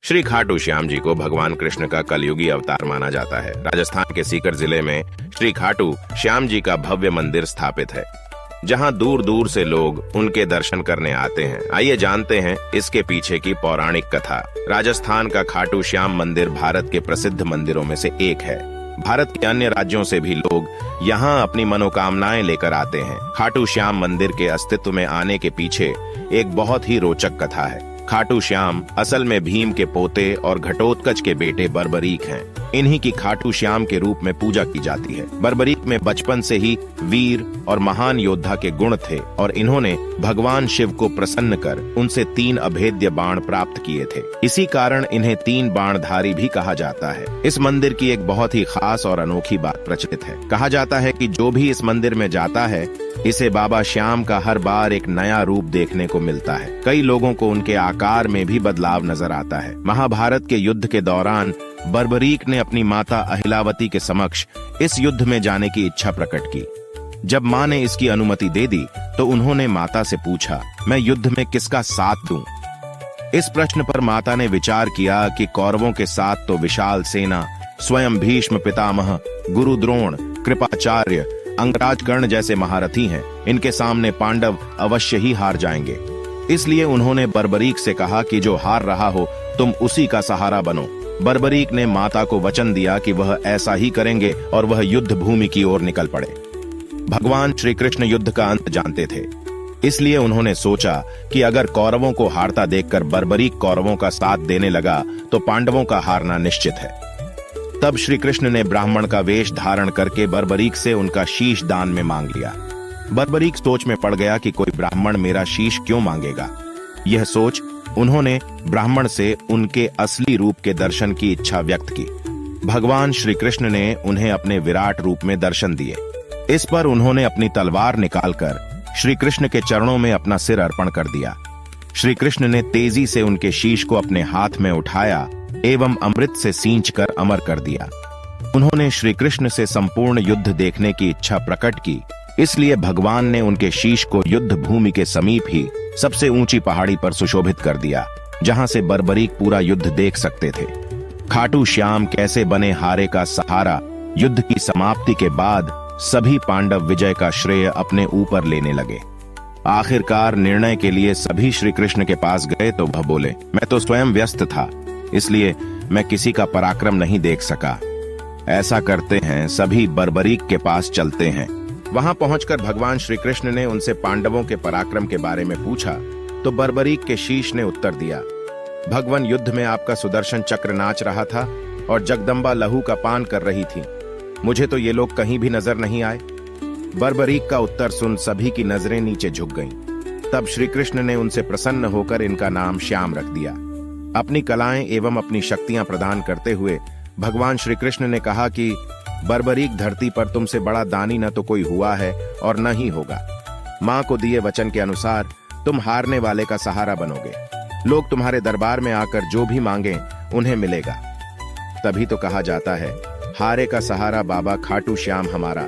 श्री खाटू श्याम जी को भगवान कृष्ण का कलयुगी अवतार माना जाता है। राजस्थान के सीकर जिले में श्री खाटू श्याम जी का भव्य मंदिर स्थापित है, जहां दूर दूर से लोग उनके दर्शन करने आते हैं। आइए जानते हैं इसके पीछे की पौराणिक कथा। राजस्थान का खाटू श्याम मंदिर भारत के प्रसिद्ध मंदिरों में से एक है। भारत के अन्य राज्यों से भी लोग यहाँ अपनी मनोकामनाएं लेकर आते हैं। खाटू श्याम मंदिर के अस्तित्व में आने के पीछे एक बहुत ही रोचक कथा है। खाटू श्याम असल में भीम के पोते और घटोत्कच के बेटे बर्बरीक हैं। इन्हीं की खाटू श्याम के रूप में पूजा की जाती है। बर्बरीक में बचपन से ही वीर और महान योद्धा के गुण थे और इन्होंने भगवान शिव को प्रसन्न कर उनसे 3 अभेद्य बाण प्राप्त किए थे। इसी कारण इन्हें 3 बाणधारी भी कहा जाता है। इस मंदिर की एक बहुत ही खास और अनोखी बात प्रचलित है। कहा जाता है कि जो भी इस मंदिर में जाता है, इसे बाबा श्याम का हर बार एक नया रूप देखने को मिलता है। कई लोगों को उनके आकार में भी बदलाव नजर आता है। महाभारत के युद्ध के दौरान बर्बरीक ने अपनी माता अहिलावती के समक्ष इस युद्ध में जाने की इच्छा प्रकट की। जब मां ने इसकी अनुमति दे दी तो उन्होंने माता से पूछा, मैं युद्ध में किसका साथ दूं? इस प्रश्न पर माता ने विचार किया कि कौरवों के साथ तो विशाल सेना, स्वयं भीष्म पितामह, गुरु द्रोण, कृपाचार्य, अंगराज कर्ण जैसे महारथी हैं। इनके सामने पांडव अवश्य ही हार जाएंगे। इसलिए उन्होंने बर्बरीक से कहा कि जो हार रहा हो तुम उसी का सहारा बनो। बर्बरीक ने माता को वचन दिया कि वह ऐसा ही करेंगे और वह युद्ध भूमि की ओर निकल पड़े। भगवान श्री कृष्ण युद्ध का अंत जानते थे, इसलिए उन्होंने सोचा कि अगर कौरवों को हारता देखकर बर्बरीक कौरवों का साथ देने लगा तो पांडवों का हारना निश्चित है। तब श्री कृष्ण ने ब्राह्मण का वेश धारण करके बर्बरीक से उनका शीश दान में मांग लिया। बर्बरीक सोच में पड़ गया कि कोई ब्राह्मण मेरा शीश क्यों मांगेगा। यह सोच उन्होंने ब्राह्मण से उनके असली रूप के दर्शन की इच्छा व्यक्त की। भगवान श्री कृष्ण ने उन्हें अपने विराट रूप में दर्शन दिए। इस पर उन्होंने अपनी तलवार निकालकर श्री कृष्ण के चरणों में अपना सिर अर्पण कर दिया। श्री कृष्ण ने तेजी से उनके शीश को अपने हाथ में उठाया एवं अमृत से सींचकर अमर कर दिया। उन्होंने श्री कृष्ण से संपूर्ण युद्ध देखने की इच्छा प्रकट की, इसलिए भगवान ने उनके शीश को युद्ध भूमि के समीप ही सबसे ऊंची पहाड़ी पर सुशोभित कर दिया, जहां से बर्बरीक पूरा युद्ध देख सकते थे। खाटू श्याम कैसे बने हारे का सहारा। युद्ध की समाप्ति के बाद सभी पांडव विजय का श्रेय अपने ऊपर लेने लगे। आखिरकार निर्णय के लिए सभी श्री कृष्ण के पास गए तो वह बोले, मैं तो स्वयं व्यस्त था, इसलिए मैं किसी का पराक्रम नहीं देख सका। ऐसा करते हैं, सभी बर्बरीक के पास चलते हैं। वहां पहुंचकर भगवान श्री कृष्ण ने उनसे पांडवों के पराक्रम के बारे में पूछा तो बर्बरीक के शीश ने उत्तर दिया, भगवान युद्ध में आपका सुदर्शन चक्र नाच रहा था और जगदम्बा लहू का पान कर रही थी। मुझे तो ये लोग कहीं भी नजर नहीं आए। बर्बरीक का उत्तर सुन सभी की नजरें नीचे झुक गईं। तब श्री कृष्ण ने उनसे प्रसन्न होकर इनका नाम श्याम रख दिया। अपनी कलाएं एवं अपनी शक्तियां प्रदान करते हुए भगवान श्री कृष्ण ने कहा कि बर्बरीक, धरती पर तुमसे बड़ा दानी न तो कोई हुआ है और न ही होगा। मां को दिए वचन के अनुसार तुम हारने वाले का सहारा बनोगे। लोग तुम्हारे दरबार में आकर जो भी मांगे उन्हें मिलेगा। तभी तो कहा जाता है, हारे का सहारा बाबा खाटू श्याम हमारा।